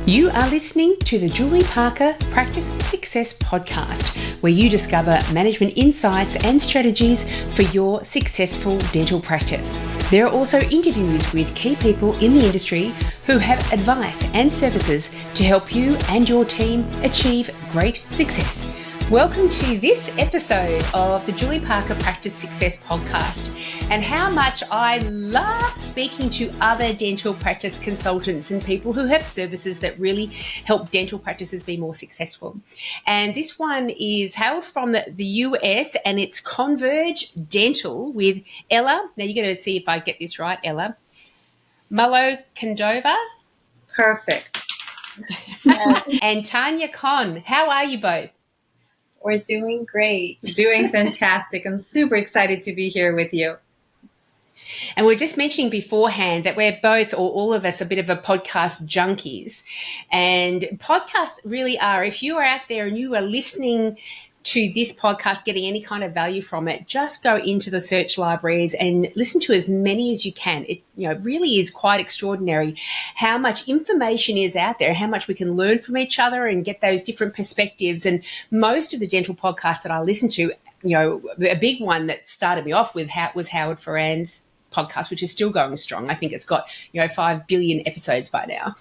You are listening to the Julie Parker Practice Success Podcast, where you discover management insights and strategies for your successful dental practice. There are also interviews with key people in the industry who have advice and services to help you and your team achieve great success. Welcome to this episode of the Julie Parker Practice Success Podcast, and how much I love speaking to other dental practice consultants and people who have services that really help dental practices be more successful. And this one is hailed from the US, and it's Converge Dental with Ella. Now you're going to see if I get this right, Ella. Mullokandova. Perfect. And Tanya Con. How are you both? We're doing great. Doing fantastic. I'm super excited to be here with you. And we're just mentioning beforehand that we're both, or all of us, a bit of a podcast junkies. And podcasts really are, if you are out there and you are listening to this podcast, getting any kind of value from it, just go into the search libraries and listen to as many as you can. It's, it really is quite extraordinary how much information is out there, how much we can learn from each other and get those different perspectives. And most of the dental podcasts that I listen to, a big one that started me off with was Howard Ferran's podcast, which is still going strong. I think it's got 5 billion episodes by now.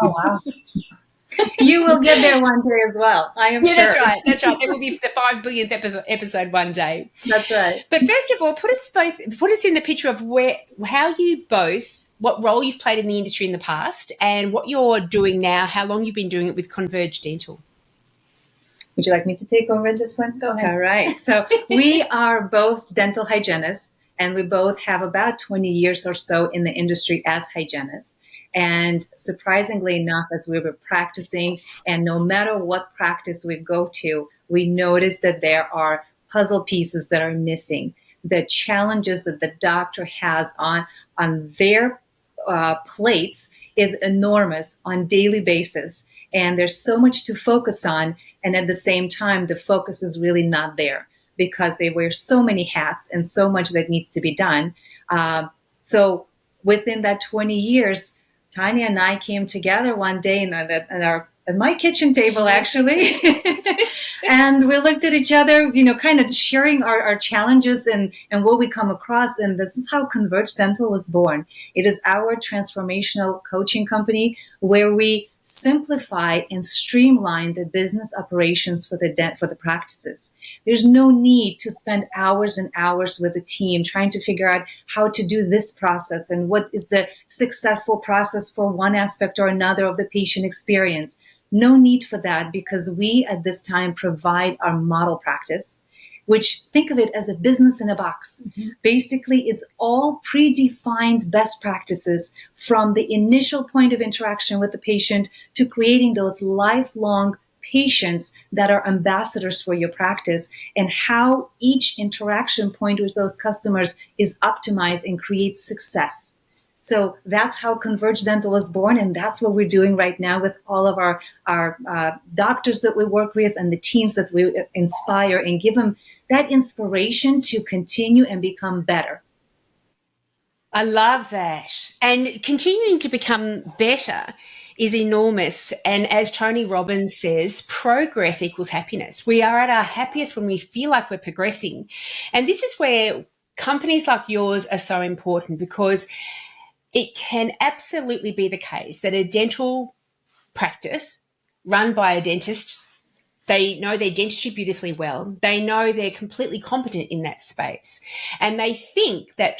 Oh wow. You will get there one day as well. I am sure. That's right. There will be the 5 billionth episode one day. That's right. But first of all, put us in the picture of how you both, what role you've played in the industry in the past and what you're doing now, how long you've been doing it with Converge Dental. Would you like me to take over this one? Go ahead. All right. So we are both dental hygienists, and we both have about 20 years or so in the industry as hygienists. And surprisingly enough, as we were practicing, and no matter what practice we go to, we notice that there are puzzle pieces that are missing. The challenges that the doctor has on their plates is enormous on daily basis. And there's so much to focus on. And at the same time, the focus is really not there because they wear so many hats and so much that needs to be done. So within that 20 years, Tanya and I came together one day at my kitchen table, actually, and we looked at each other, kind of sharing our challenges and what we come across. And this is how Converge Dental was born. It is our transformational coaching company where we simplify and streamline the business operations for the practices. There's no need to spend hours and hours with a team trying to figure out how to do this process and what is the successful process for one aspect or another of the patient experience. No need for that, because we at this time provide our model practice, which, think of it as a business in a box. Mm-hmm. Basically, it's all predefined best practices from the initial point of interaction with the patient to creating those lifelong patients that are ambassadors for your practice, and how each interaction point with those customers is optimized and creates success. So that's how Converge Dental was born, and that's what we're doing right now with all of our doctors that we work with and the teams that we inspire and give them that inspiration to continue and become better. I love that. And continuing to become better is enormous. And as Tony Robbins says, progress equals happiness. We are at our happiest when we feel like we're progressing. And this is where companies like yours are so important, because it can absolutely be the case that a dental practice run by a dentist, they know their dentistry beautifully well. They know they're completely competent in that space. And they think that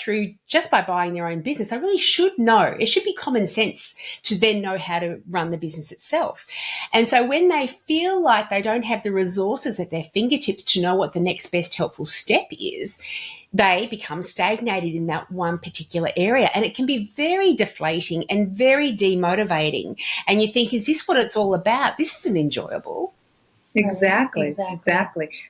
just by buying their own business, I really should know. It should be common sense to then know how to run the business itself. And so when they feel like they don't have the resources at their fingertips to know what the next best helpful step is, they become stagnated in that one particular area. And it can be very deflating and very demotivating. And you think, is this what it's all about? This isn't enjoyable. Exactly.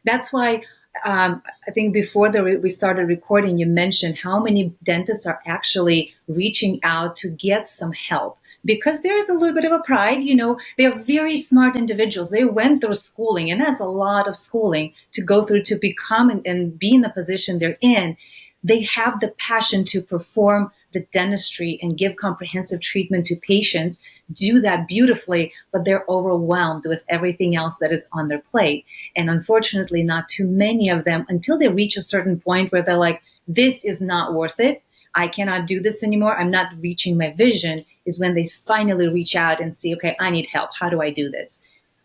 That's why I think before we started recording, you mentioned how many dentists are actually reaching out to get some help. Because there's a little bit of a pride, they're very smart individuals. They went through schooling, and that's a lot of schooling to go through to become and be in the position they're in. They have the passion to perform the dentistry and give comprehensive treatment to patients do that beautifully, but they're overwhelmed with everything else that is on their plate. And unfortunately, not too many of them, until they reach a certain point where they're like, this is not worth it, I cannot do this anymore, I'm not reaching my vision, is when they finally reach out and see, okay, I need help. How do I do this?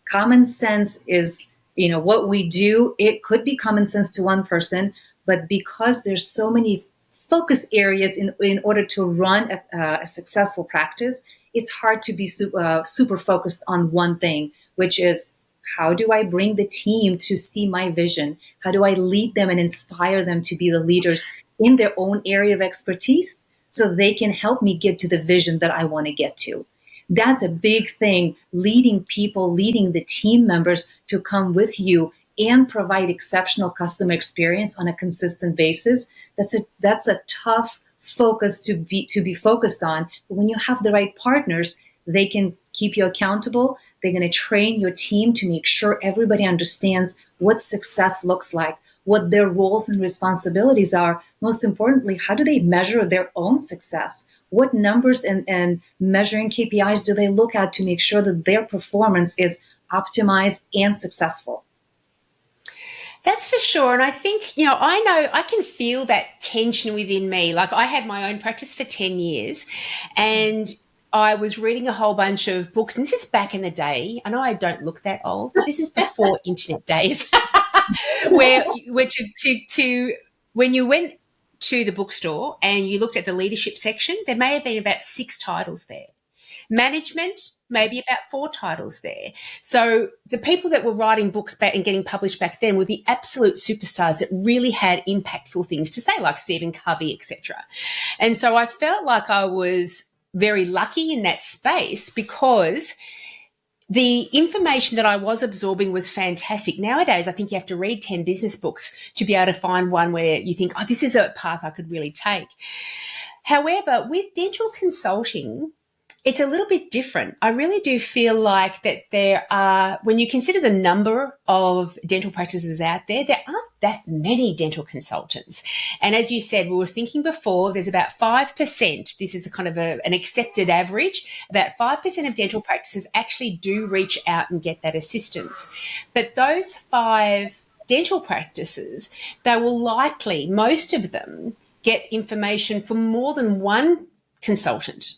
Common sense is, what we do. It could be common sense to one person, but because there's so many focus areas in order to run a successful practice, it's hard to be super focused on one thing, which is, how do I bring the team to see my vision? How do I lead them and inspire them to be the leaders in their own area of expertise so they can help me get to the vision that I want to get to? That's a big thing, leading people, leading the team members to come with you and provide exceptional customer experience on a consistent basis. That's a tough focus to be focused on. But when you have the right partners, they can keep you accountable. They're going to train your team to make sure everybody understands what success looks like, what their roles and responsibilities are. Most importantly, how do they measure their own success? What numbers and measuring KPIs do they look at to make sure that their performance is optimized and successful? That's for sure. And I think, I know I can feel that tension within me. Like, I had my own practice for 10 years and I was reading a whole bunch of books. And this is back in the day. I know I don't look that old, but this is before internet days where when you went to the bookstore and you looked at the leadership section, there may have been about 6 titles there. Management, maybe about 4 titles there. So the people that were writing books back and getting published back then were the absolute superstars that really had impactful things to say, like Stephen Covey, etc. And so I felt like I was very lucky in that space because the information that I was absorbing was fantastic. Nowadays, I think you have to read 10 business books to be able to find one where you think, oh, this is a path I could really take. However, with dental consulting, it's a little bit different. I really do feel like that there are, when you consider the number of dental practices out there, there aren't that many dental consultants. And as you said, we were thinking before, there's about 5%, this is a kind of an accepted average, about 5% of dental practices actually do reach out and get that assistance. But those 5 dental practices, they will likely, most of them, get information from more than one consultant.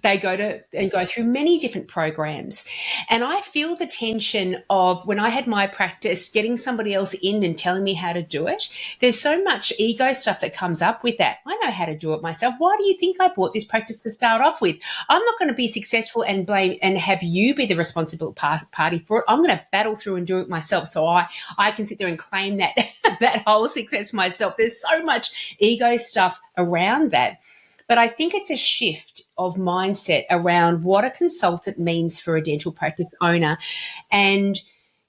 They go through many different programs. And I feel the tension of when I had my practice, getting somebody else in and telling me how to do it. There's so much ego stuff that comes up with that. I know how to do it myself. Why do you think I bought this practice to start off with? I'm not going to be successful and blame and have you be the responsible party for it. I'm going to battle through and do it myself so I can sit there and claim that that whole success myself. There's so much ego stuff around that. But I think it's a shift of mindset around what a consultant means for a dental practice owner. And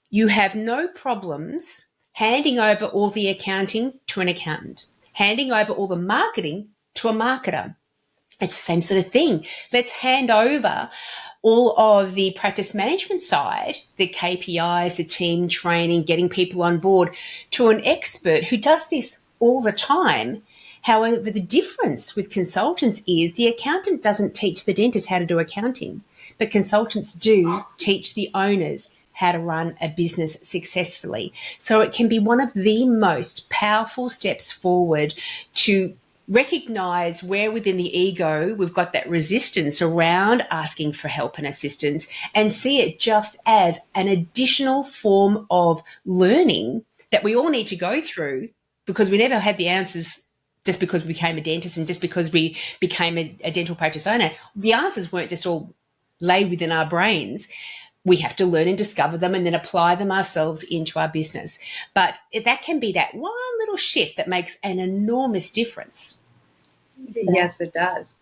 you have no problems handing over all the accounting to an accountant, handing over all the marketing to a marketer. It's the same sort of thing. Let's hand over all of the practice management side, the KPIs, the team training, getting people on board, to an expert who does this all the time. However, the difference with consultants is the accountant doesn't teach the dentist how to do accounting, but consultants do teach the owners how to run a business successfully. So it can be one of the most powerful steps forward to recognize where within the ego we've got that resistance around asking for help and assistance, and see it just as an additional form of learning that we all need to go through, because we never had the answers just because we became a dentist and just because we became a dental practice owner. The answers weren't just all laid within our brains. We have to learn and discover them and then apply them ourselves into our business. But that can be that one little shift that makes an enormous difference. Yes, it does.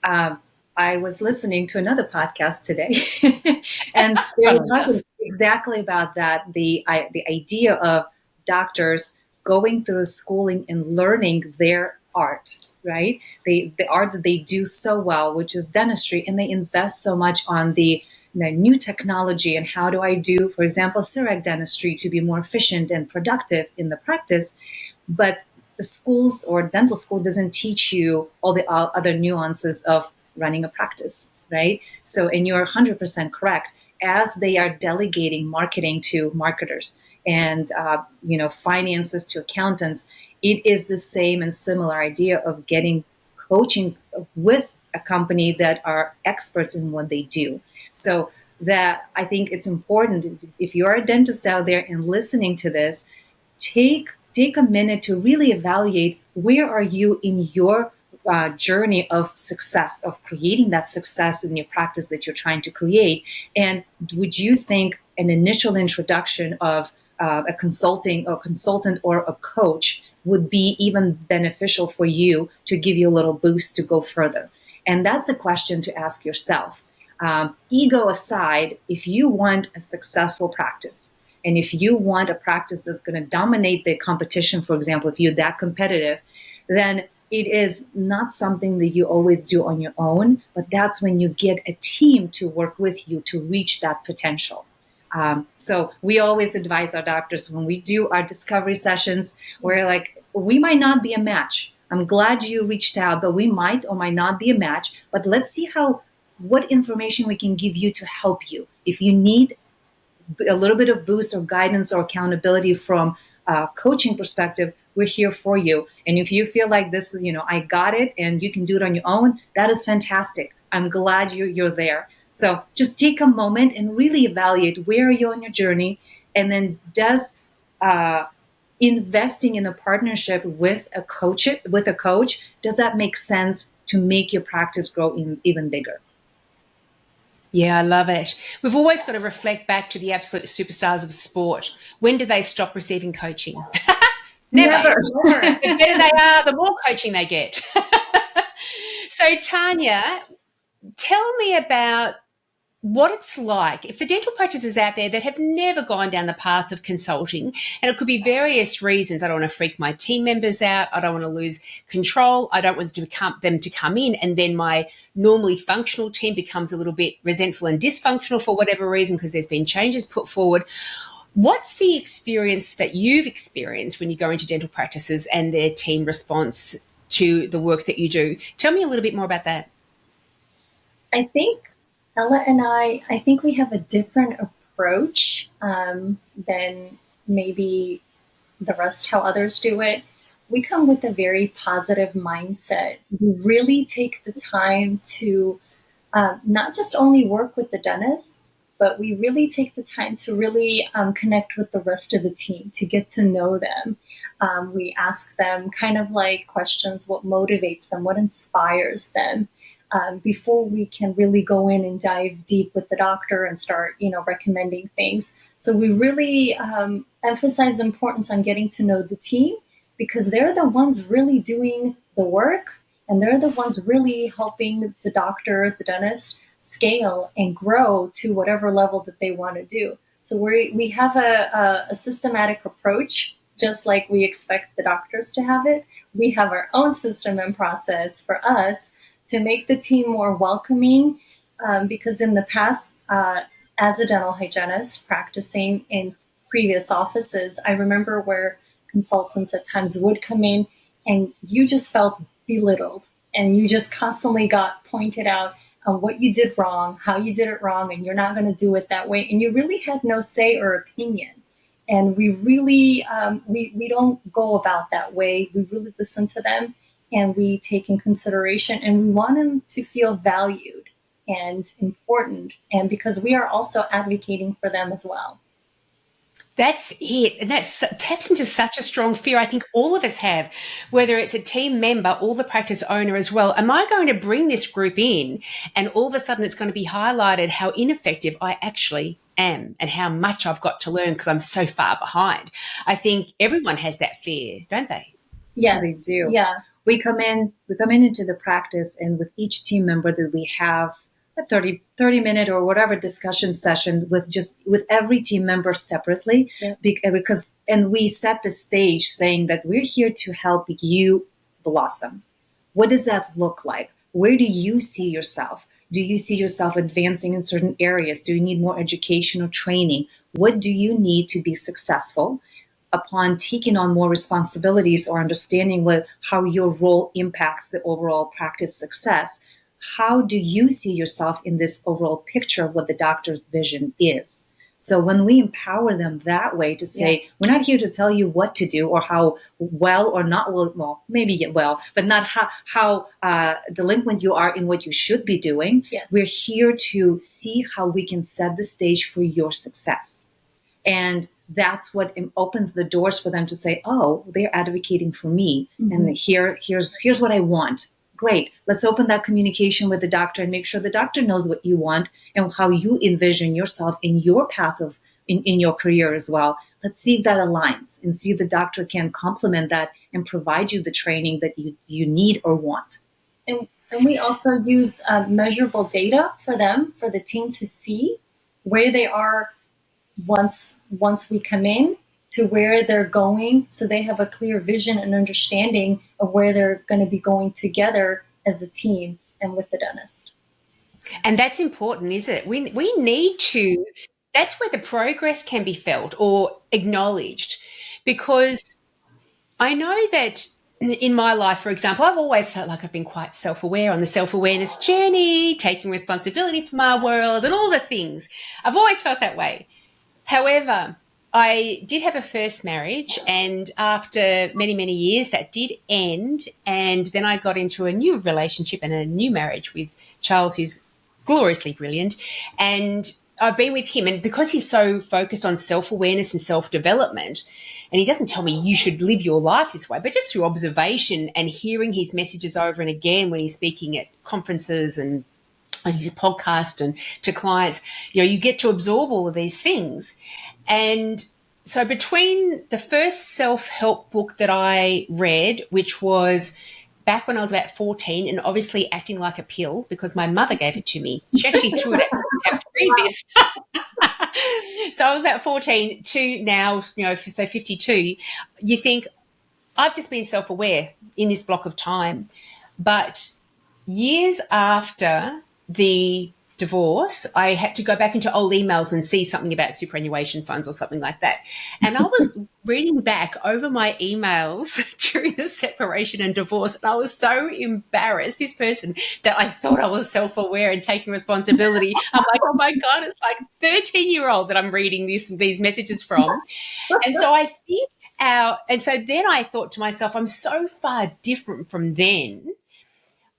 I was listening to another podcast today, and they were talking exactly about that, the idea of doctors going through schooling and learning their art, right? The art that they do so well, which is dentistry, and they invest so much on the new technology and how do I do, for example, CEREC dentistry to be more efficient and productive in the practice. But the schools or dental school doesn't teach you all the other nuances of running a practice, right? So, and you're 100% correct. As they are delegating marketing to marketers and finances to accountants, it is the same and similar idea of getting coaching with a company that are experts in what they do. So that I think it's important, if you're a dentist out there and listening to this, take a minute to really evaluate where are you in your journey of success, of creating that success in your practice that you're trying to create. And would you think an initial introduction of a consultant or a coach would be even beneficial for you to give you a little boost to go further? And that's the question to ask yourself. Ego aside, if you want a successful practice, and if you want a practice that's going to dominate the competition, for example, if you're that competitive, then it is not something that you always do on your own, but that's when you get a team to work with you to reach that potential. So we always advise our doctors when we do our discovery sessions, we're like, we might not be a match. I'm glad you reached out, but we might or might not be a match. But let's see what information we can give you to help you. If you need a little bit of boost or guidance or accountability from a coaching perspective, we're here for you. And if you feel like this, I got it and you can do it on your own, that is fantastic. I'm glad you're there. So just take a moment and really evaluate where are you on your journey, and then does investing in a partnership with a coach, does that make sense to make your practice grow even bigger? Yeah, I love it. We've always got to reflect back to the absolute superstars of sport. When do they stop receiving coaching? Never. The better they are, the more coaching they get. So, Tanya, tell me about what it's like if the dental practices out there that have never gone down the path of consulting, and it could be various reasons. I don't want to freak my team members out. I don't want to lose control. I don't want them to come in and then my normally functional team becomes a little bit resentful and dysfunctional for whatever reason because there's been changes put forward. What's the experience that you've experienced when you go into dental practices and their team response to the work that you do? Tell me a little bit more about that. I think Ella and I think we have a different approach than maybe the rest, how others do it. We come with a very positive mindset. We really take the time to not just only work with the dentist, but we really take the time to really connect with the rest of the team, to get to know them. We ask them kind of like questions, what motivates them, what inspires them, before we can really go in and dive deep with the doctor and start, recommending things. So we really emphasize the importance on getting to know the team, because they're the ones really doing the work, and they're the ones really helping the doctor, the dentist, scale and grow to whatever level that they want to do. So we have a systematic approach, just like we expect the doctors to have it. We have our own system and process for us to make the team more welcoming, because in the past, as a dental hygienist practicing in previous offices, I remember where consultants at times would come in and you just felt belittled, and you just constantly got pointed out on what you did wrong, how you did it wrong, and you're not going to do it that way. And you really had no say or opinion. And we really, we don't go about that way. We really listen to them, and we take in consideration, and we want them to feel valued and important. And because we are also advocating for them as well. That's it. And that taps into such a strong fear I think all of us have, whether it's a team member or the practice owner as well. Am I going to bring this group in and all of a sudden it's going to be highlighted how ineffective I actually am and how much I've got to learn because I'm so far behind? I think everyone has that fear, don't they? Yes, they do. Yeah. We come in into the practice, and with each team member that we have a 30 minute or whatever discussion session with every team member separately, because we set the stage saying that we're here to help you blossom. What does that look like? Where do you see yourself? Do you see yourself advancing in certain areas? Do you need more education or training? What do you need to be successful? upon taking on more responsibilities or understanding how your role impacts the overall practice success, how do you see yourself in this overall picture of what the doctor's vision is? So when we empower them that way to say, we're not here to tell you what to do or how well or not well, maybe well, but not how delinquent you are in what you should be doing. Yes. We're here to see how we can set the stage for your success. And that's what opens the doors for them to say, oh, they're advocating for me. And here's what I want. Great. Let's open that communication with the doctor and make sure the doctor knows what you want and how you envision yourself in your path in your career as well. Let's see if that aligns and see if the doctor can complement that and provide you the training that you need or want. And we also use measurable data for the team to see where they are once we come in to where they're going, so they have a clear vision and understanding of where they're going to be going together as a team and with the dentist. And that's important, isn't it? We need to, that's where the progress can be felt or acknowledged, because I know that in my life, for example, I've always felt like I've been quite self-aware on the self-awareness journey, taking responsibility for my world and all the things. I've always felt that way. However, I did have a first marriage, and after many, many years that did end, and then I got into a new relationship and a new marriage with Charles, who's gloriously brilliant, and I've been with him, and because he's so focused on self-awareness and self-development, and he doesn't tell me you should live your life this way, but just through observation and hearing his messages over and again when he's speaking at conferences and on his podcast and to clients, you get to absorb all of these things. And so between the first self-help book that I read, which was back when I was about 14, and obviously acting like a pill because my mother gave it to me. She actually threw it at me. You have to read this. So I was about 14 to now, so 52. You think, I've just been self-aware in this block of time. But years after the divorce, I had to go back into old emails and see something about superannuation funds or something like that. And I was reading back over my emails during the separation and divorce, and I was so embarrassed. This person that I thought I was self-aware and taking responsibility, I'm like, oh my God, it's like 13-year-old that I'm reading these messages from. And so I think and so then I thought to myself, I'm so far different from then.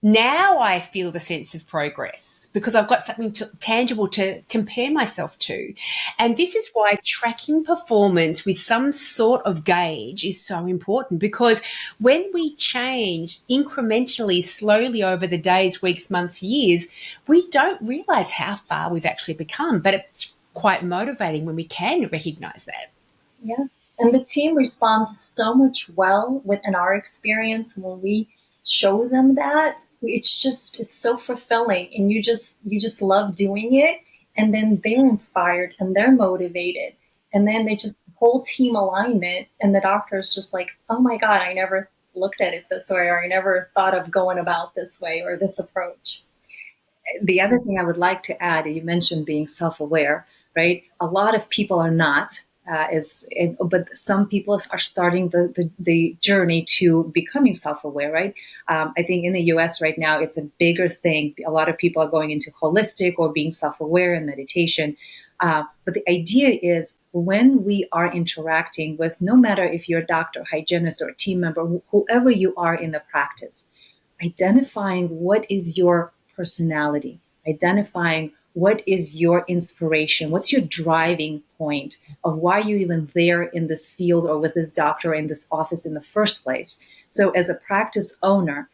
Now I feel the sense of progress because I've got something tangible to compare myself to. And this is why tracking performance with some sort of gauge is so important, because when we change incrementally, slowly over the days, weeks, months, years, we don't realize how far we've actually become. But it's quite motivating when we can recognize that. Yeah. And the team responds so much well within our experience when we show them that. It's so fulfilling, and you just love doing it, and then they're inspired and they're motivated, and then they just whole team alignment, and the doctor's just like, oh my God, I never looked at it this way, or I never thought of going about this way or this approach. The other thing I would like to add, you mentioned being self-aware, right? A lot of people are not. But some people are starting the journey to becoming self-aware, right? I think in the US right now, it's a bigger thing. A lot of people are going into holistic or being self-aware and meditation. But the idea is when we are interacting with, no matter if you're a doctor, hygienist, or a team member, whoever you are in the practice, identifying what is your personality, identifying what is your inspiration? What's your driving point of why you're even there in this field or with this doctor in this office in the first place? So as a practice owner,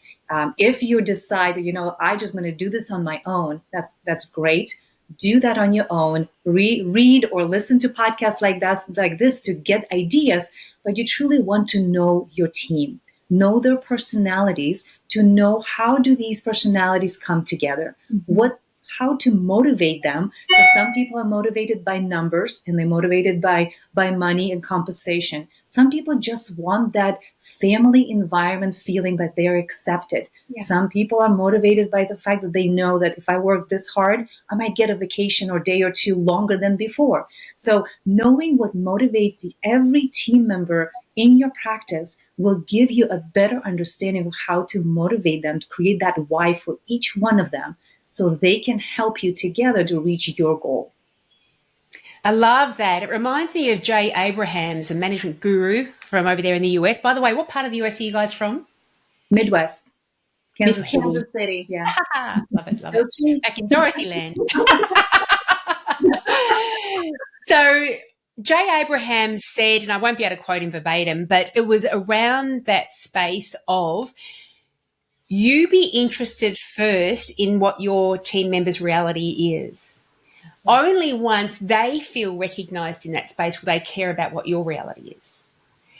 if you decide, I just want to do this on my own, that's great. Do that on your own. Read or listen to podcasts like this to get ideas, but you truly want to know your team, know their personalities, to know how do these personalities come together? how to motivate them. Because some people are motivated by numbers and they're motivated by money and compensation. Some people just want that family environment feeling that they're accepted. Yeah. Some people are motivated by the fact that they know that if I work this hard, I might get a vacation or day or two longer than before. So knowing what motivates every team member in your practice will give you a better understanding of how to motivate them to create that why for each one of them so they can help you together to reach your goal. I love that. It reminds me of Jay Abrahams, a management guru from over there in the US. By the way, what part of the US are you guys from? Midwest. Kansas City. Yeah. Love it. Back in Dorothy land. So Jay Abrahams said, and I won't be able to quote him verbatim, but it was around that space of you be interested first in what your team members' reality is. Only once they feel recognized in that space will they care about what your reality is.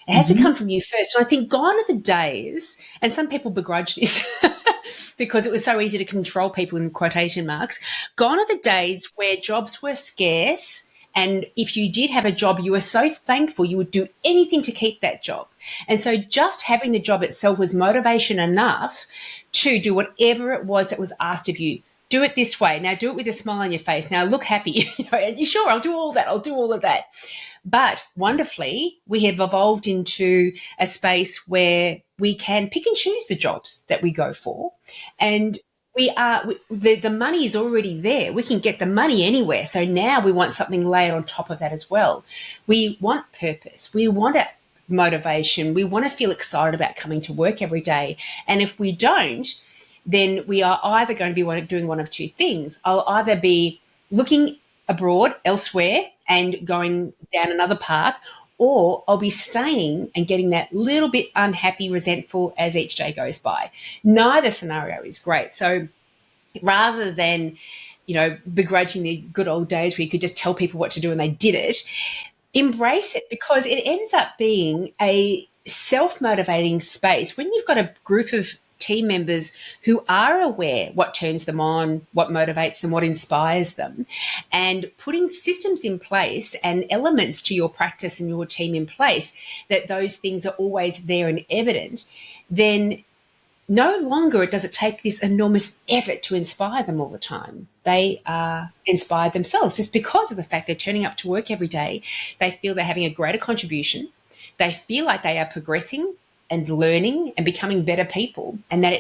It has to come from you first. And I think gone are the days, and some people begrudge this because it was so easy to control people in quotation marks. Gone are the days where jobs were scarce, and if you did have a job, you were so thankful you would do anything to keep that job. And so just having the job itself was motivation enough to do whatever it was that was asked of you. Do it this way. Now do it with a smile on your face. Now look happy. Sure, I'll do all that. I'll do all of that. But wonderfully, we have evolved into a space where we can pick and choose the jobs that we go for. And the money is already there. We can get the money anywhere. So now we want something layered on top of that as well. We want purpose. We want a motivation. We want to feel excited about coming to work every day. And if we don't, then we are either going to be doing one of two things. I'll either be looking abroad elsewhere and going down another path, or I'll be staying and getting that little bit unhappy, resentful as each day goes by. Neither scenario is great. So rather than, begrudging the good old days where you could just tell people what to do and they did it, embrace it, because it ends up being a self-motivating space when you've got a group of team members who are aware what turns them on, what motivates them, what inspires them, and putting systems in place and elements to your practice and your team in place that those things are always there and evident, then no longer does it take this enormous effort to inspire them all the time. They are inspired themselves just because of the fact they're turning up to work every day. They feel they're having a greater contribution. They feel like they are progressing and learning and becoming better people. And that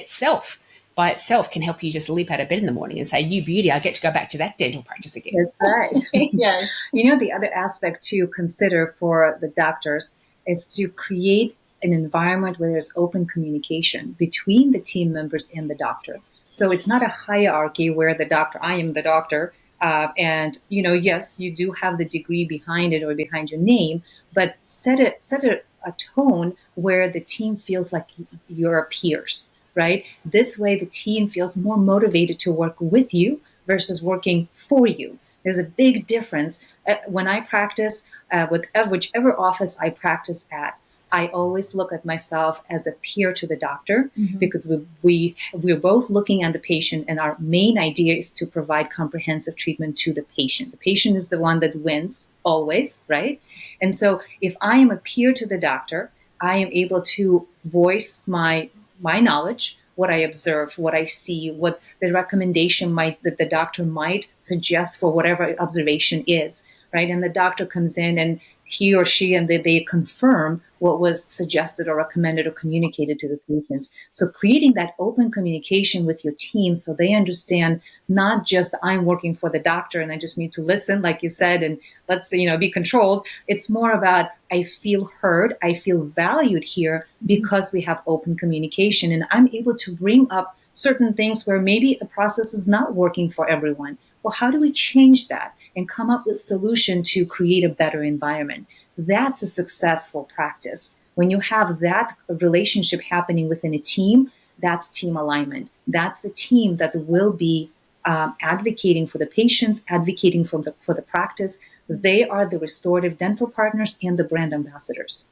by itself can help you just leap out of bed in the morning and say, you beauty, I get to go back to that dental practice again. That's right. Yes. The other aspect to consider for the doctors is to create an environment where there's open communication between the team members and the doctor. So it's not a hierarchy where I am the doctor, and yes, you do have the degree behind it or behind your name, but set a tone where the team feels like you're peers, right? This way the team feels more motivated to work with you versus working for you. There's a big difference. When I practice with whichever office I practice at, I always look at myself as a peer to the doctor, because we're both looking at the patient, and our main idea is to provide comprehensive treatment to the patient. The patient is the one that wins always, right? And so if I am a peer to the doctor, I am able to voice my knowledge, what I observe, what I see, what the recommendation that the doctor might suggest for whatever observation is, right? And the doctor comes in and he or she and they confirm what was suggested or recommended or communicated to the patients. So creating that open communication with your team so they understand not just I'm working for the doctor and I just need to listen, like you said, and let's be controlled. It's more about I feel heard, I feel valued here because we have open communication, and I'm able to bring up certain things where maybe a process is not working for everyone. Well, how do we change that and come up with a solution to create a better environment? That's a successful practice. When you have that relationship happening within a team, that's team alignment. That's the team that will be advocating for the patients, advocating for the practice. They are the restorative dental partners and the brand ambassadors.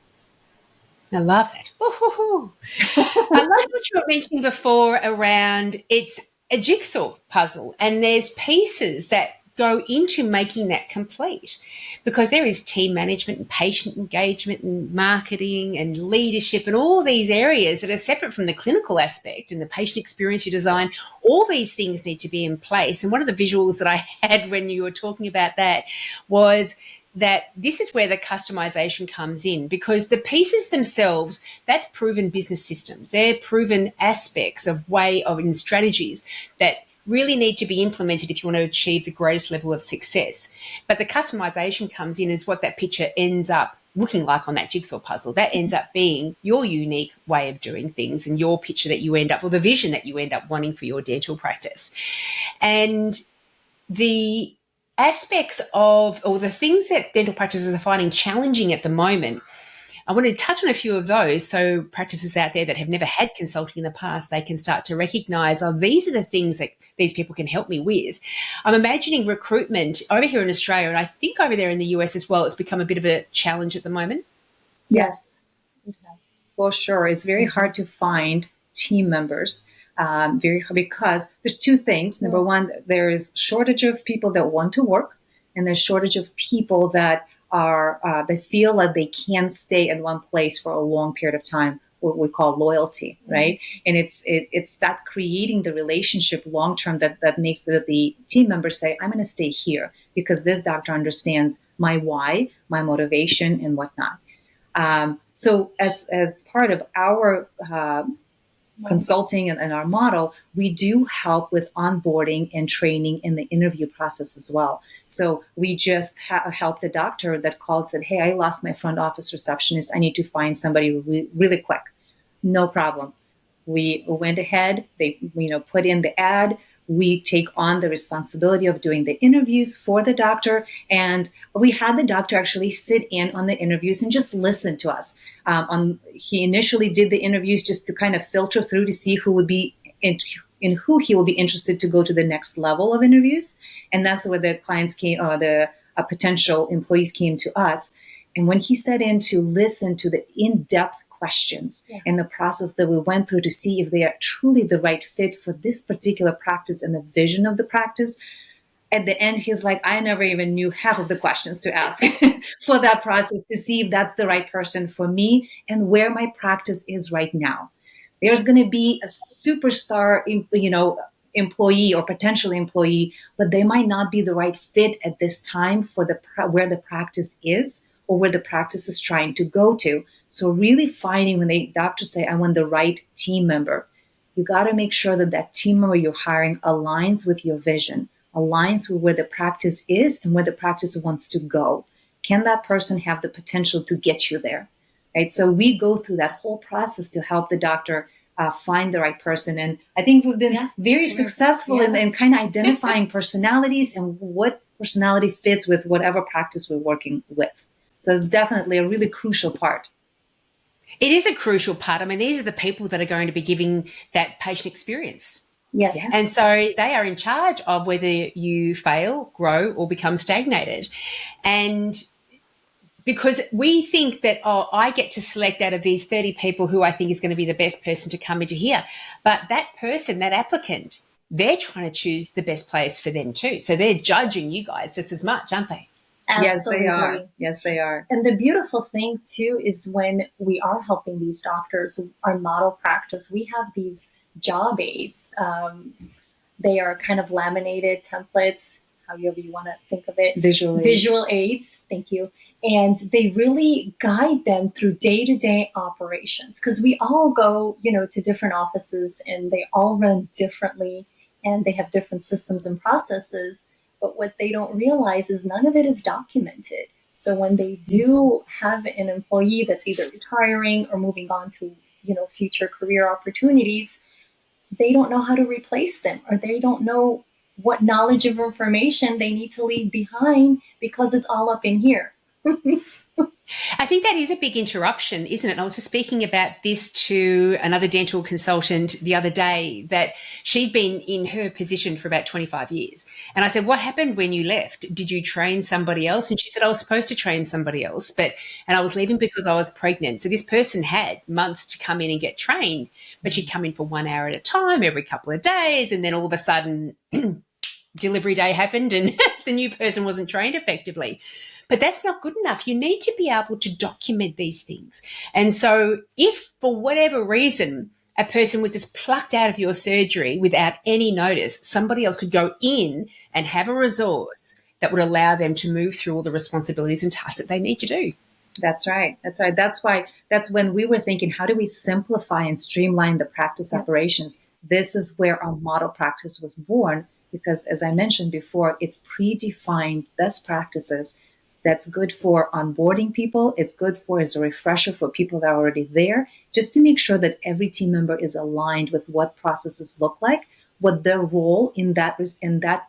I love it. I love what you were mentioning before around it's a jigsaw puzzle, and there's pieces that go into making that complete, because there is team management and patient engagement and marketing and leadership and all these areas that are separate from the clinical aspect and the patient experience you design. All these things need to be in place. And one of the visuals that I had when you were talking about that was that this is where the customization comes in, because the pieces themselves, that's proven business systems. They're proven aspects of way of and strategies that really need to be implemented if you want to achieve the greatest level of success. But the customization comes in as what that picture ends up looking like on that jigsaw puzzle. That ends up being your unique way of doing things and your picture that you end up, or the vision that you end up wanting for your dental practice. And the aspects of, or the things that dental practices are finding challenging at the moment, I want to touch on a few of those, so practices out there that have never had consulting in the past, they can start to recognise, oh, these are the things that these people can help me with. I'm imagining recruitment over here in Australia, and I think over there in the US as well, it's become a bit of a challenge at the moment. Yes, for sure. It's very hard to find team members. Because there's two things. Number one, there is shortage of people that want to work, and there's shortage of people that are they feel like they can't stay in one place for a long period of time, what we call loyalty, right? And it's that creating the relationship long term that makes the team members say, I'm going to stay here because this doctor understands my why, my motivation, and whatnot. So as part of our consulting and our model, we do help with onboarding and training in the interview process as well. So we just helped a doctor that called and said, hey, I lost my front office receptionist. I need to find somebody really quick. No problem. We went ahead. They put in the ad. We take on the responsibility of doing the interviews for the doctor. And we had the doctor actually sit in on the interviews and just listen to us. He initially did the interviews just to kind of filter through to see who would be in who he will be interested to go to the next level of interviews. And that's where the clients came, the potential employees came to us. And when he sat in to listen to the in-depth questions and the process that we went through to see if they are truly the right fit for this particular practice and the vision of the practice, at the end, he's like, I never even knew half of the questions to ask for that process to see if that's the right person for me and where my practice is right now. There's going to be a superstar, employee or potential employee, but they might not be the right fit at this time for where the practice is or where the practice is trying to go to. So really finding when the doctors say, I want the right team member, you got to make sure that that team member you're hiring aligns with your vision, aligns with where the practice is and where the practice wants to go. Can that person have the potential to get you there? Right? So we go through that whole process to help the doctor find the right person. And I think we've been very successful in kind of identifying personalities and what personality fits with whatever practice we're working with. So it's definitely a really crucial part. It is a crucial part. I mean, these are the people that are going to be giving that patient experience. Yes. And so they are in charge of whether you fail, grow, or become stagnated. And because we think that, I get to select out of these 30 people who I think is going to be the best person to come into here. But that person, that applicant, they're trying to choose the best place for them too. So they're judging you guys just as much, aren't they? Absolutely. Yes, they are. Yes, they are. And the beautiful thing too is when we are helping these doctors, our model practice, we have these job aids. They are kind of laminated templates, however you want to think of it. Visual aids. Thank you. And they really guide them through day-to-day operations, because we all go, to different offices and they all run differently and they have different systems and processes. But what they don't realize is none of it is documented. So when they do have an employee that's either retiring or moving on to, future career opportunities, they don't know how to replace them, or they don't know what knowledge of information they need to leave behind because it's all up in here. I think that is a big interruption, isn't it? And I was just speaking about this to another dental consultant the other day, that she'd been in her position for about 25 years. And I said, what happened when you left? Did you train somebody else? And she said, I was supposed to train somebody else, and I was leaving because I was pregnant. So this person had months to come in and get trained, but she'd come in for 1 hour at a time every couple of days. And then all of a sudden, delivery day happened and the new person wasn't trained effectively. But that's not good enough. You need to be able to document these things. And so if for whatever reason a person was just plucked out of your surgery without any notice, somebody else could go in and have a resource that would allow them to move through all the responsibilities and tasks that they need to do. That's right. That's right. That's when we were thinking, how do we simplify and streamline the practice operations? This is where our model practice was born, because as I mentioned before, it's predefined best practices that's good for onboarding people. It's good for as a refresher for people that are already there, just to make sure that every team member is aligned with what processes look like, what their role in that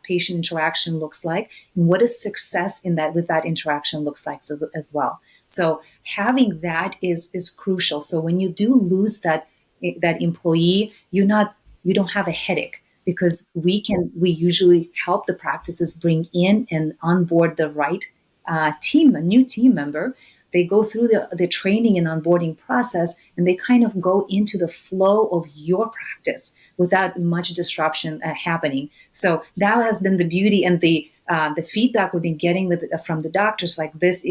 patient interaction looks like, and what is success in that with that interaction looks like as well. So having that is crucial. So when you do lose that employee, you don't have a headache, because we usually help the practices bring in and onboard the right a new team member. They go through the training and onboarding process, and they kind of go into the flow of your practice without much disruption happening. So that has been the beauty and the feedback we've been getting from the doctors. Like this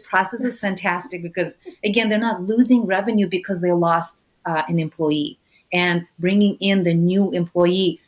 process is fantastic, because again, they're not losing revenue because they lost an employee, and bringing in the new employee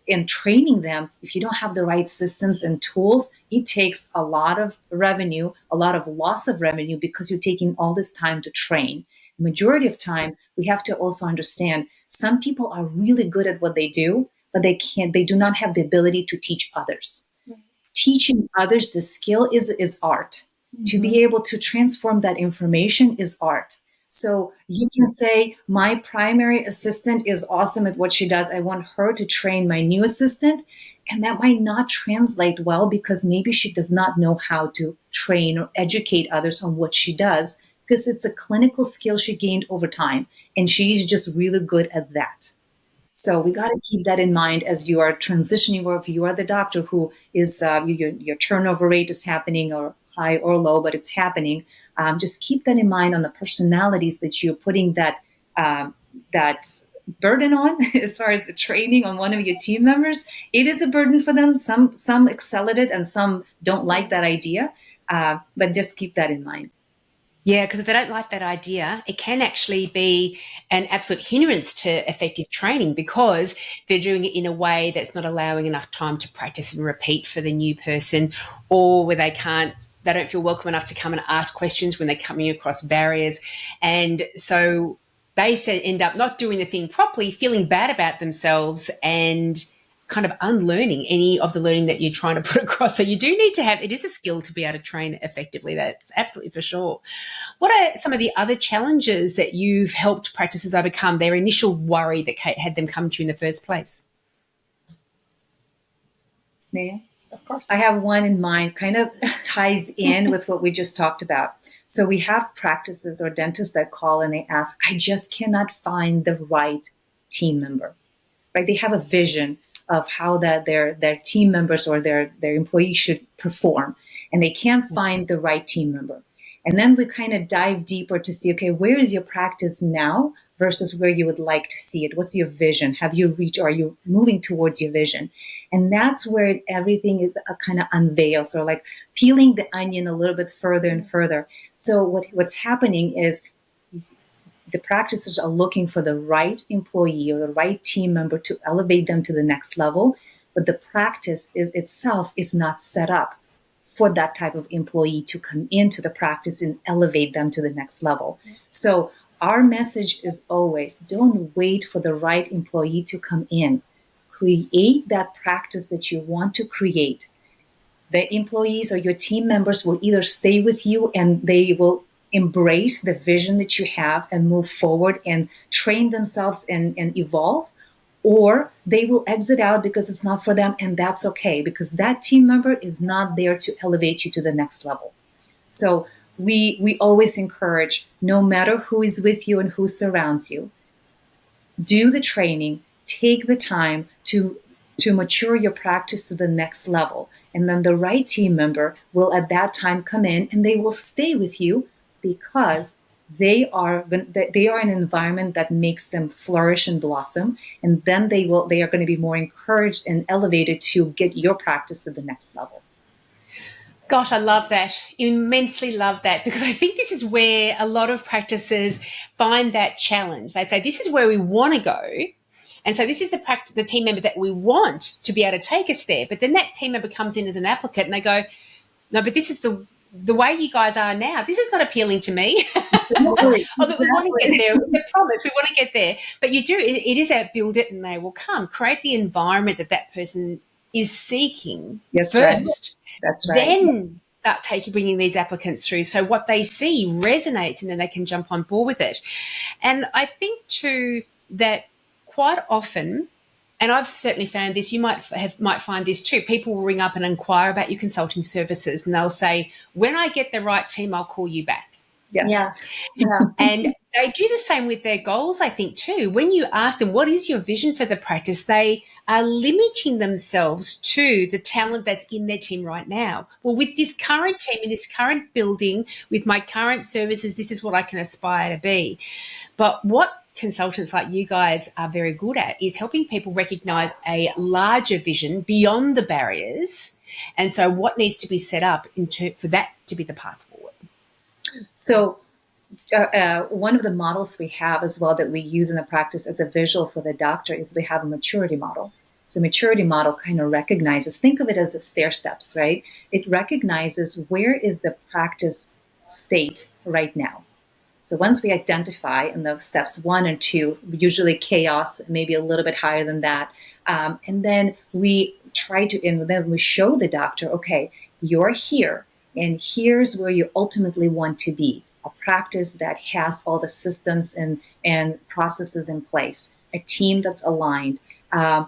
and training them. If you don't have the right systems and tools, it takes a lot of revenue, a lot of loss of revenue, because you're taking all this time to train. The majority of time, we have to also understand some people are really good at what they do, but they do not have the ability to teach others. Right. Teaching others the skill is art. Mm-hmm. To be able to transform that information is art. So you can say, my primary assistant is awesome at what she does. I want her to train my new assistant. And that might not translate well, because maybe she does not know how to train or educate others on what she does, because it's a clinical skill she gained over time. And she's just really good at that. So we got to keep that in mind as you are transitioning, or if you are the doctor who is, your turnover rate is happening, or high or low, but it's happening. Just keep that in mind on the personalities that you're putting that burden on. As far as the training on one of your team members, it is a burden for them. Some excel at it, and some don't like that idea. But just keep that in mind. Yeah, because if they don't like that idea, it can actually be an absolute hindrance to effective training, because they're doing it in a way that's not allowing enough time to practice and repeat for the new person, or where they don't feel welcome enough to come and ask questions when they're coming across barriers. And so they end up not doing the thing properly, feeling bad about themselves, and kind of unlearning any of the learning that you're trying to put across. So you do need to it is a skill to be able to train effectively. That's absolutely for sure. What are some of the other challenges that you've helped practices overcome their initial worry that had them come to you in the first place? May I? Of course. I have one in mind, kind of ties in with what we just talked about. So we have practices or dentists that call and they ask, I just cannot find the right team member, right? They have a vision of how their team members or their employees should perform, and they can't find the right team member. And then we kind of dive deeper to see, okay, where is your practice now versus where you would like to see it? What's your vision? Have you reached, or are you moving towards your vision? And that's where everything is kind of unveiled. So like peeling the onion a little bit further and further. So what's happening is the practices are looking for the right employee or the right team member to elevate them to the next level. But the practice itself is not set up for that type of employee to come into the practice and elevate them to the next level. So our message is always, don't wait for the right employee to come in. Create that practice that you want to create. The employees or your team members will either stay with you and they will embrace the vision that you have and move forward and train themselves and evolve, or they will exit out because it's not for them, and that's okay, because that team member is not there to elevate you to the next level. So we always encourage, no matter who is with you and who surrounds you, do the training, take the time to mature your practice to the next level. And then the right team member will at that time come in and they will stay with you because they are in an environment that makes them flourish and blossom. And then they are going to be more encouraged and elevated to get your practice to the next level. Gosh, I love that. Immensely love that, because I think this is where a lot of practices find that challenge. They say, this is where we want to go. And so this is the team member that we want to be able to take us there. But then that team member comes in as an applicant and they go, no, but this is the way you guys are now. This is not appealing to me. Exactly. But we want to get there. It's a promise. We want to get there. But you do. It is a build it and they will come. Create the environment that person is seeking That's first. Right. That's right. Then start bringing these applicants through. So what they see resonates and then they can jump on board with it. And I think too that quite often, and I've certainly found this, you might find this too, people will ring up and inquire about your consulting services and they'll say, when I get the right team, I'll call you back. Yes. Yeah. And they do the same with their goals, I think, too. When you ask them, what is your vision for the practice, they are limiting themselves to the talent that's in their team right now. Well, with this current team, in this current building, with my current services, this is what I can aspire to be. But what consultants like you guys are very good at is helping people recognise a larger vision beyond the barriers. And so what needs to be set up for that to be the path forward? So one of the models we have as well that we use in the practice as a visual for the doctor is we have a maturity model. So maturity model kind of recognizes, think of it as the stair steps, right? It recognizes where is the practice state right now. So once we identify in those steps 1 and 2, usually chaos, maybe a little bit higher than that, and then we then we show the doctor, okay, you're here, and here's where you ultimately want to be. A practice that has all the systems and processes in place, a team that's aligned, a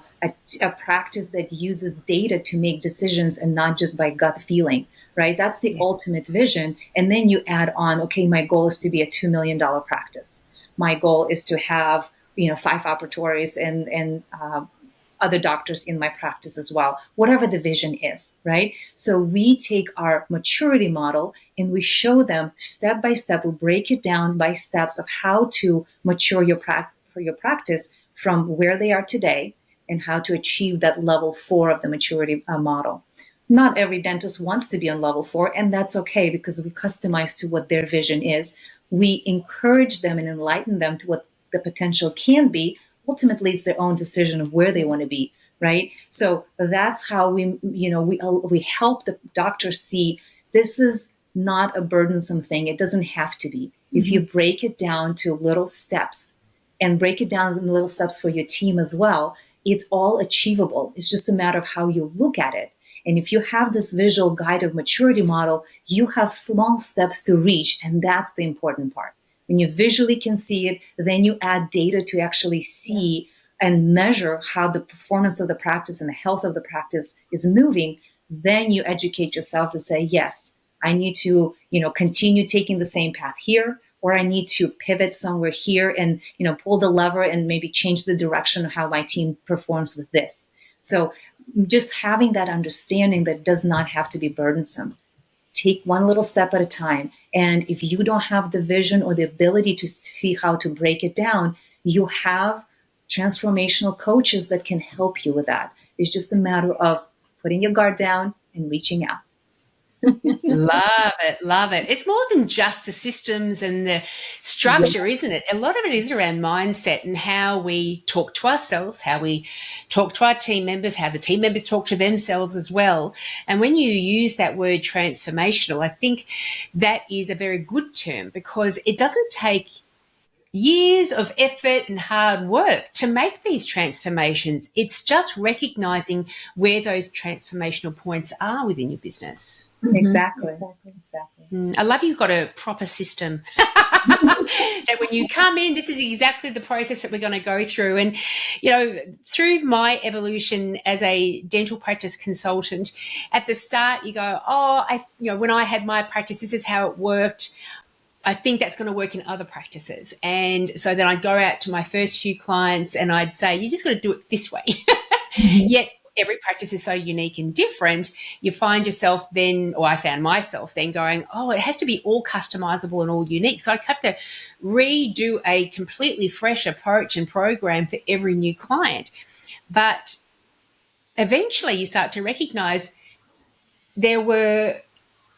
practice that uses data to make decisions and not just by gut feeling, right? That's the ultimate vision. And then you add on, okay, my goal is to be a $2 million practice. My goal is to have, 5 operatories and other doctors in my practice as well, whatever the vision is, right? So we take our maturity model and we show them step by step, we break it down by steps of how to mature your practice from where they are today and how to achieve that level 4 of the maturity model. Not every dentist wants to be on level 4, and that's okay because we customize to what their vision is. We encourage them and enlighten them to what the potential can be. Ultimately, it's their own decision of where they want to be, right? So that's how we help the doctors see this is not a burdensome thing. It doesn't have to be. Mm-hmm. If you break it down to little steps and break it down in little steps for your team as well, it's all achievable. It's just a matter of how you look at it. And if you have this visual guide of maturity model, you have small steps to reach, and that's the important part. When you visually can see it, then you add data to actually see and measure how the performance of the practice and the health of the practice is moving. Then you educate yourself to say, yes, I need to, continue taking the same path here, or I need to pivot somewhere here and, pull the lever and maybe change the direction of how my team performs with this. So just having that understanding that does not have to be burdensome. Take one little step at a time. And if you don't have the vision or the ability to see how to break it down, you have transformational coaches that can help you with that. It's just a matter of putting your guard down and reaching out. Love it. Love it. It's more than just the systems and the structure, isn't it? A lot of it is around mindset and how we talk to ourselves, how we talk to our team members, how the team members talk to themselves as well. And when you use that word transformational, I think that is a very good term because it doesn't take years of effort and hard work to make these transformations. It's just recognizing where those transformational points are within your business. Exactly. I love you've got a proper system. That when you come in, this is exactly the process that we're going to go through. And, through my evolution as a dental practice consultant, at the start you go, when I had my practice, this is how it worked. I think that's going to work in other practices. And so then I'd go out to my first few clients and I'd say, you just got to do it this way. Yet every practice is so unique and different. You find yourself then, or I found myself then going, it has to be all customizable and all unique. So I'd have to redo a completely fresh approach and program for every new client. But eventually you start to recognize there were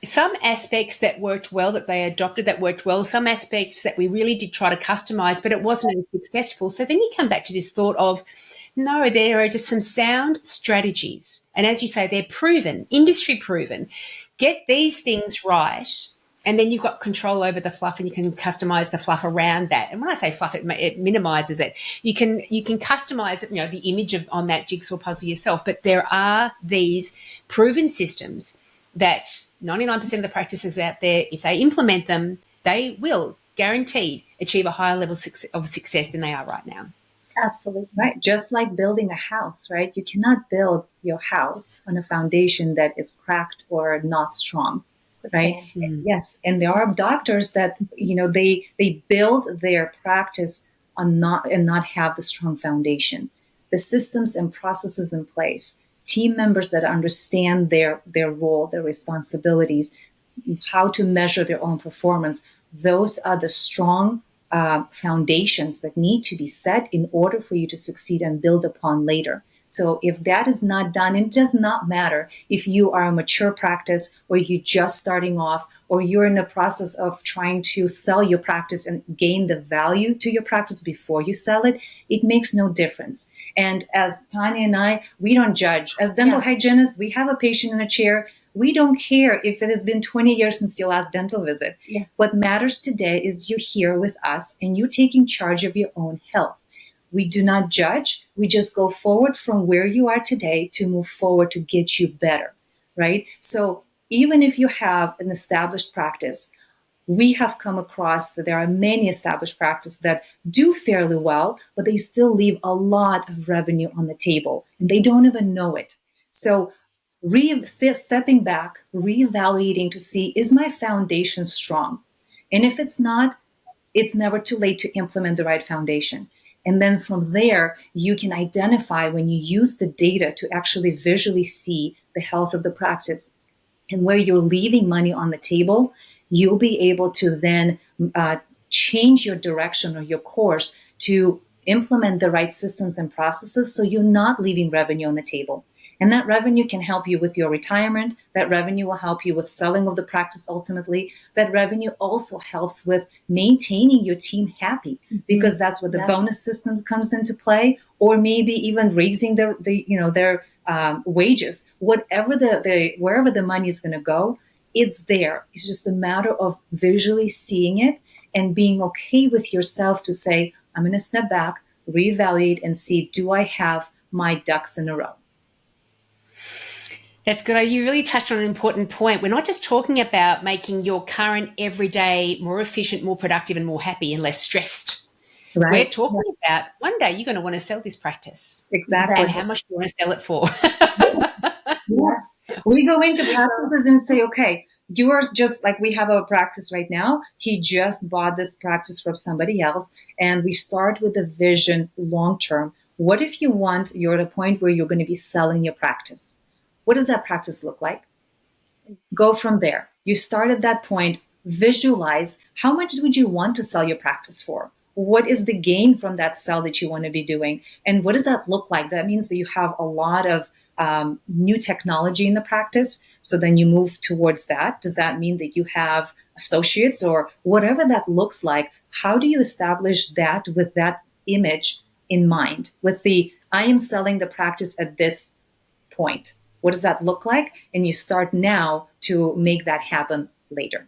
some aspects that worked well, that they adopted, that worked well, some aspects that we really did try to customize, but it wasn't as successful. So then you come back to this thought of, no, there are just some sound strategies. And as you say, they're proven, industry proven. Get these things right, and then you've got control over the fluff, and you can customize the fluff around that. And when I say fluff, it minimizes it. You can customize it, the image on that jigsaw puzzle yourself. But there are these proven systems that 99% of the practices out there, if they implement them, they will guaranteed achieve a higher level of success than they are right now. Absolutely. Right. Just like building a house, right? You cannot build your house on a foundation that is cracked or not strong, right? Mm-hmm. Yes. And there are doctors that, they build their practice on not have the strong foundation, the systems and processes in place, team members that understand their role, their responsibilities, how to measure their own performance. Those are the strong foundations that need to be set in order for you to succeed and build upon later. So if that is not done, it does not matter if you are a mature practice or you're just starting off or you're in the process of trying to sell your practice and gain the value to your practice before you sell it, it makes no difference. And as Tanya and I, we don't judge. As dental hygienists, we have a patient in a chair. We don't care if it has been 20 years since your last dental visit. Yeah. What matters today is you're here with us and you're taking charge of your own health. We do not judge. We just go forward from where you are today to move forward to get you better, right? So even if you have an established practice, we have come across that there are many established practices that do fairly well, but they still leave a lot of revenue on the table and they don't even know it. So stepping back, reevaluating to see, is my foundation strong? And if it's not, it's never too late to implement the right foundation. And then from there, you can identify when you use the data to actually visually see the health of the practice and where you're leaving money on the table, you'll be able to then change your direction or your course to implement the right systems and processes so you're not leaving revenue on the table. And that revenue can help you with your retirement. That revenue will help you with selling of the practice ultimately. That revenue also helps with maintaining your team happy, because that's where the bonus system comes into play, or maybe even raising their wages. Whatever wherever the money is going to go, it's there. It's just a matter of visually seeing it and being okay with yourself to say, I'm going to step back, reevaluate, and see, do I have my ducks in a row? That's good. You really touched on an important point. We're not just talking about making your current everyday more efficient, more productive, and more happy and less stressed. Right. We're talking about one day you're going to want to sell this practice. Exactly. And how much you want to sell it for. Yes. We go into practices and say, okay, you are just like, we have a practice right now. He just bought this practice from somebody else. And we start with the vision long-term. What if you're at a point where you're going to be selling your practice? What does that practice look like? Go from there. You start at that point, visualize how much would you want to sell your practice for? What is the gain from that sell that you want to be doing? And what does that look like? That means that you have a lot of new technology in the practice. So then you move towards that. Does that mean that you have associates or whatever that looks like? How do you establish that with that image in mind? With I am selling the practice at this point. What does that look like? And you start now to make that happen later.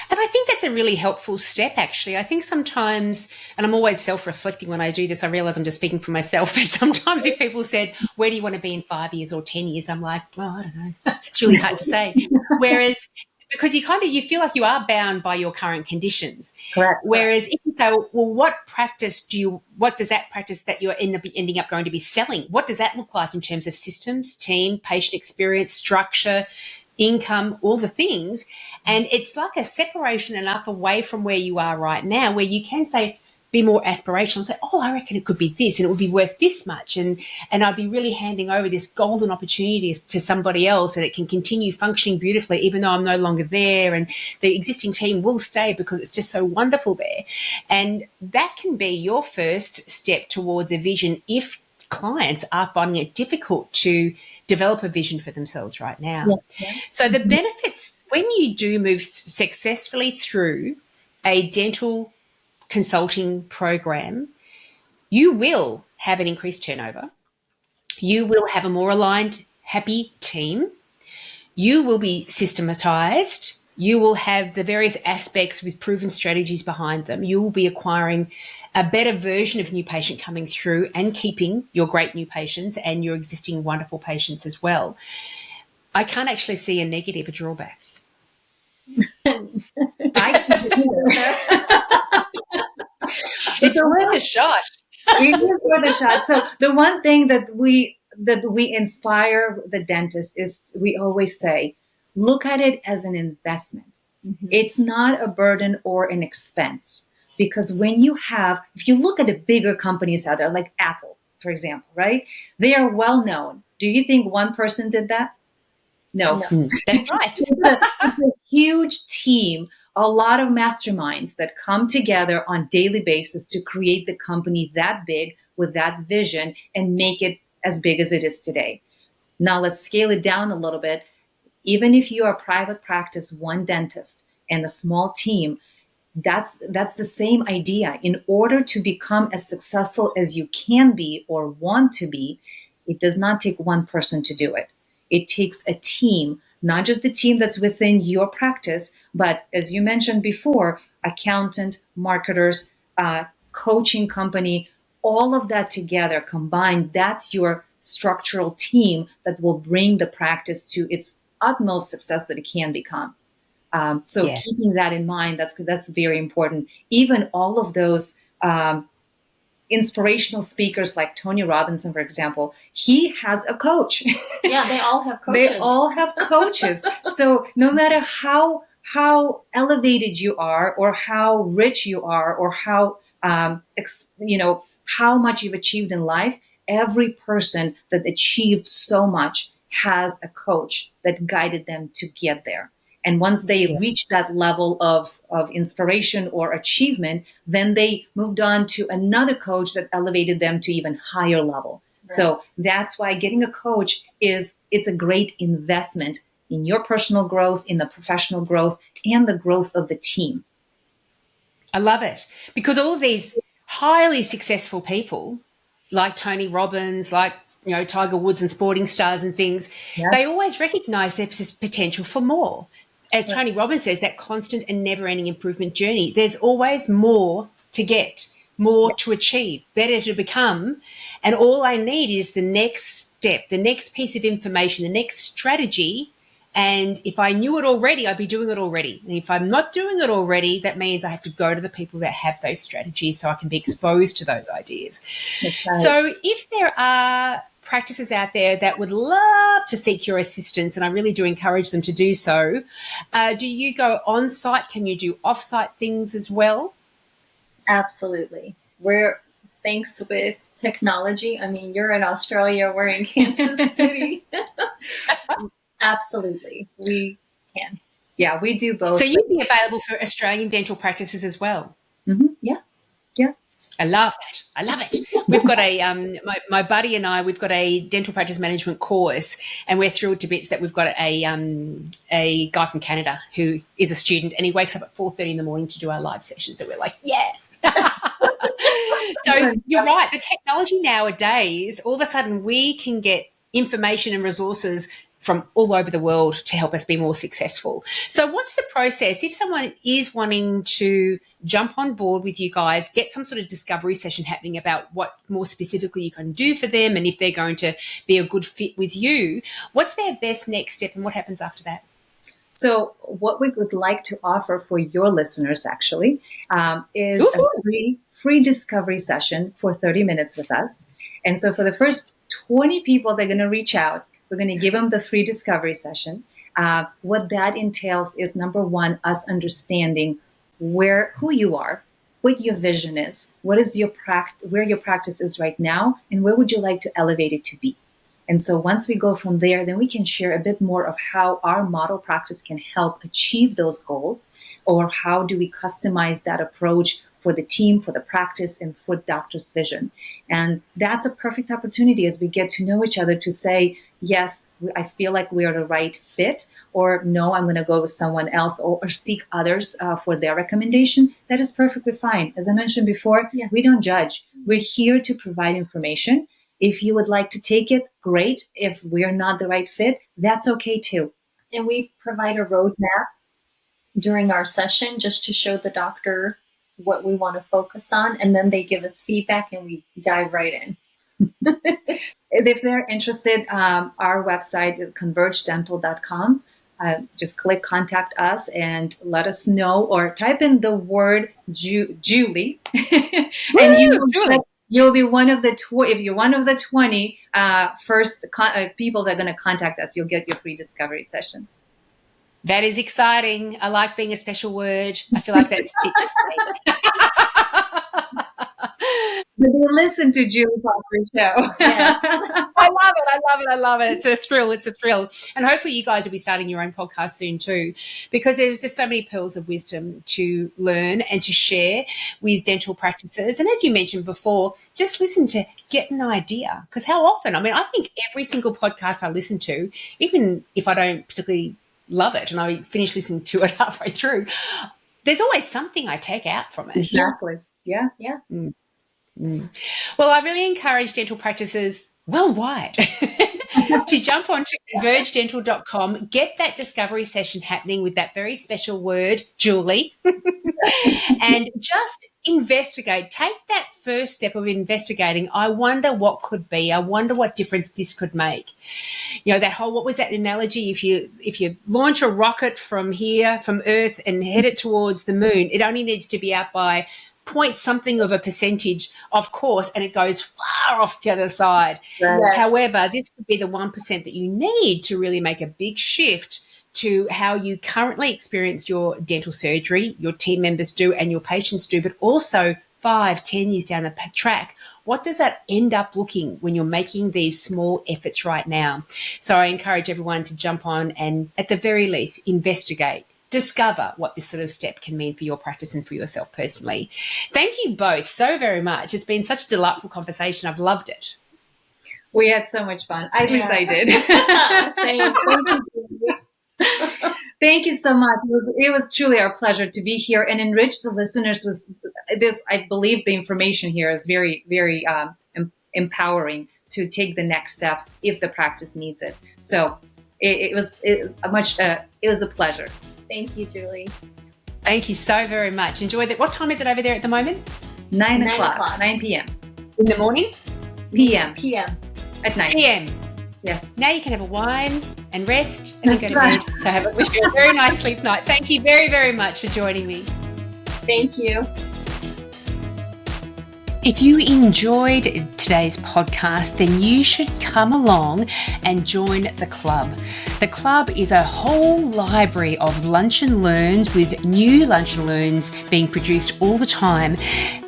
And I think that's a really helpful step, actually. I think sometimes, and I'm always self-reflecting when I do this, I realize I'm just speaking for myself, but sometimes if people said, where do you want to be in 5 years or 10 years? I'm like, I don't know. It's really hard to say. Whereas because you feel like you are bound by your current conditions. Correct. Whereas if you say, well, what does that practice that you're ending up going to be selling, what does that look like in terms of systems, team, patient experience, structure, income, all the things? And it's like a separation enough away from where you are right now, where you can say, be more aspirational and say, oh, I reckon it could be this and it would be worth this much. And I'd be really handing over this golden opportunity to somebody else, and it can continue functioning beautifully even though I'm no longer there, and the existing team will stay because it's just so wonderful there. And that can be your first step towards a vision if clients are finding it difficult to develop a vision for themselves right now. Yeah. So the benefits, when you do move successfully through a dental consulting program, you will have an increased turnover. You will have a more aligned, happy team. You will be systematized. You will have the various aspects with proven strategies behind them. You will be acquiring a better version of new patient coming through and keeping your great new patients and your existing wonderful patients as well. I can't actually see a negative, a drawback. It's worth a shot. It is worth a shot. So the one thing that we inspire the dentist is, we always say, look at it as an investment. Mm-hmm. It's not a burden or an expense. Because if you look at the bigger companies out there, like Apple, for example, right? They are well known. Do you think one person did that? No. That's right. It's a huge team, a lot of masterminds that come together on a daily basis to create the company that big with that vision and make it as big as it is today. Now let's scale it down a little bit. Even if you are a private practice, one dentist and a small team, that's the same idea. In order to become as successful as you can be or want to be, it does not take one person to do it. It takes a team, not just the team that's within your practice, but as you mentioned before, accountant, marketers, coaching company, all of that together combined, that's your structural team that will bring the practice to its utmost success that it can become. Keeping that in mind, that's very important. Even all of those inspirational speakers like Tony Robbins, for example, he has a coach. Yeah, they all have coaches. They all have coaches. So no matter how elevated you are, or how rich you are, or how how much you've achieved in life, every person that achieved so much has a coach that guided them to get there. And once they reached that level of inspiration or achievement, then they moved on to another coach that elevated them to even higher level. Right. So that's why getting a coach it's a great investment in your personal growth, in the professional growth, and the growth of the team. I love it, because all of these highly successful people, like Tony Robbins, like Tiger Woods and sporting stars and things, they always recognize their potential for more. As Tony Robbins says, that constant and never-ending improvement journey, there's always more to get, more to achieve, better to become. And all I need is the next step, the next piece of information, the next strategy. And if I knew it already, I'd be doing it already. And if I'm not doing it already, that means I have to go to the people that have those strategies so I can be exposed to those ideas. Right. So if there are practices out there that would love to seek your assistance, and I really do encourage them to do so, do you go on site? Can you do off site things as well? Absolutely. Thanks with technology. I mean, you're in Australia, we're in Kansas City. Absolutely, we can. Yeah, we do both. So you'd be available for Australian dental practices as well? Mm-hmm. Yeah. I love that. I love it. We've got my buddy and I, we've got a dental practice management course, and we're thrilled to bits that we've got a guy from Canada who is a student, and he wakes up at 4:30 in the morning to do our live sessions, and we're like, yeah. So you're right. The technology nowadays, all of a sudden we can get information and resources from all over the world to help us be more successful. So what's the process if someone is wanting to jump on board with you guys, get some sort of discovery session happening about what more specifically you can do for them, and if they're going to be a good fit with you? What's their best next step, and what happens after that? So what we would like to offer for your listeners actually is a free discovery session for 30 minutes with us. And so for the first 20 people that are going to reach out, we're going to give them the free discovery session. What that entails is, number one, us understanding who you are, what your vision is, what is where your practice is right now, and where would you like to elevate it to be. And so once we go from there, then we can share a bit more of how our model practice can help achieve those goals, or how do we customize that approach for the team, for the practice, and for doctor's vision. And that's a perfect opportunity as we get to know each other to say, yes, I feel like we are the right fit, or no, I'm going to go with someone else, or seek others for their recommendation. That is perfectly fine. As I mentioned before, we don't judge. We're here to provide information. If you would like to take it, great. If we're not the right fit, that's okay too. And we provide a roadmap during our session just to show the doctor what we want to focus on. And then they give us feedback and we dive right in. If they're interested, our website is convergedental.com. Just click contact us and let us know, or type in the word Julie. And you'll be one of the if you're one of the 20 first people that are going to contact us, you'll get your free discovery session. That is exciting. I like being a special word. I feel like that's fixed for me. They listen to Julie Parker's show. Yes. I love it. It's a thrill. And hopefully you guys will be starting your own podcast soon too, because there's just so many pearls of wisdom to learn and to share with dental practices. And as you mentioned before, just listen to get an idea, because how often, I think every single podcast I listen to, even if I don't particularly love it and I finish listening to it halfway through, there's always something I take out from it. Exactly. Yeah. Well, I really encourage dental practices worldwide to jump onto convergedental.com, get that discovery session happening with that very special word, Julie, and just investigate. Take that first step of investigating. I wonder what could be. I wonder what difference this could make. That whole, what was that analogy? If you launch a rocket from Earth and head it towards the moon, it only needs to be out by point something of a percentage, of course, and it goes far off the other side. Right. However, this could be the 1% that you need to really make a big shift to how you currently experience your dental surgery, your team members do, and your patients do, but also 5-10 years down the track. What does that end up looking when you're making these small efforts right now? So I encourage everyone to jump on and, at the very least, investigate. Discover what this sort of step can mean for your practice and for yourself personally. Thank you both so very much. It's been such a delightful conversation. I've loved it. We had so much fun. At least I did. Thank you so much. It was truly our pleasure to be here and enrich the listeners with this. I believe the information here is very, very empowering to take the next steps if the practice needs it. So it was a pleasure. Thank you, Julie. Thank you so very much. Enjoy that. What time is it over there at the moment? 9 o'clock. 9 p.m. In the morning? PM. At night. PM. Yes. Now you can have a wine and rest and then go to bed. So wish you a very nice sleep night. Thank you very, very much for joining me. Thank you. If you enjoyed today's podcast, then you should come along and join the club. The club is a whole library of lunch and learns, with new lunch and learns being produced all the time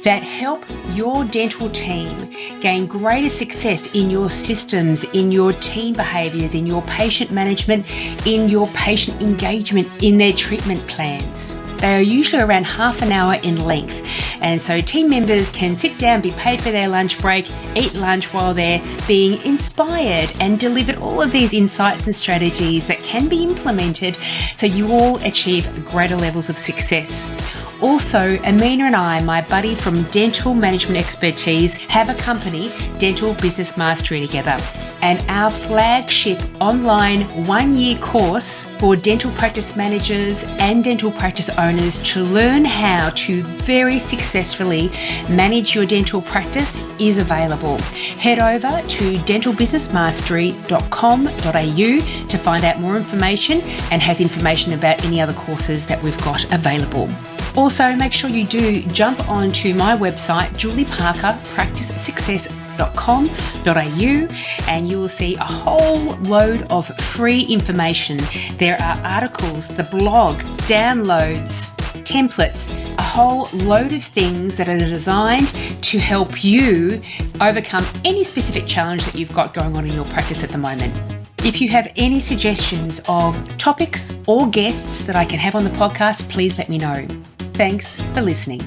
that help your dental team gain greater success in your systems, in your team behaviours, in your patient management, in your patient engagement, in their treatment plans. They are usually around half an hour in length, and so team members can sit down, be paid for their lunch break, eat lunch while they're being inspired and delivered all of these insights and strategies that can be implemented so you all achieve greater levels of success. Also, Amina and I, my buddy from Dental Management Expertise, have a company, Dental Business Mastery, together. And our flagship online 1-year course for dental practice managers and dental practice owners to learn how to very successfully manage your dental practice is available. Head over to dentalbusinessmastery.com.au to find out more information, and has information about any other courses that we've got available. Also, make sure you do jump onto my website, julieparkerpracticesuccess.com.au, and you will see a whole load of free information. There are articles, the blog, downloads, templates, a whole load of things that are designed to help you overcome any specific challenge that you've got going on in your practice at the moment. If you have any suggestions of topics or guests that I can have on the podcast, please let me know. Thanks for listening.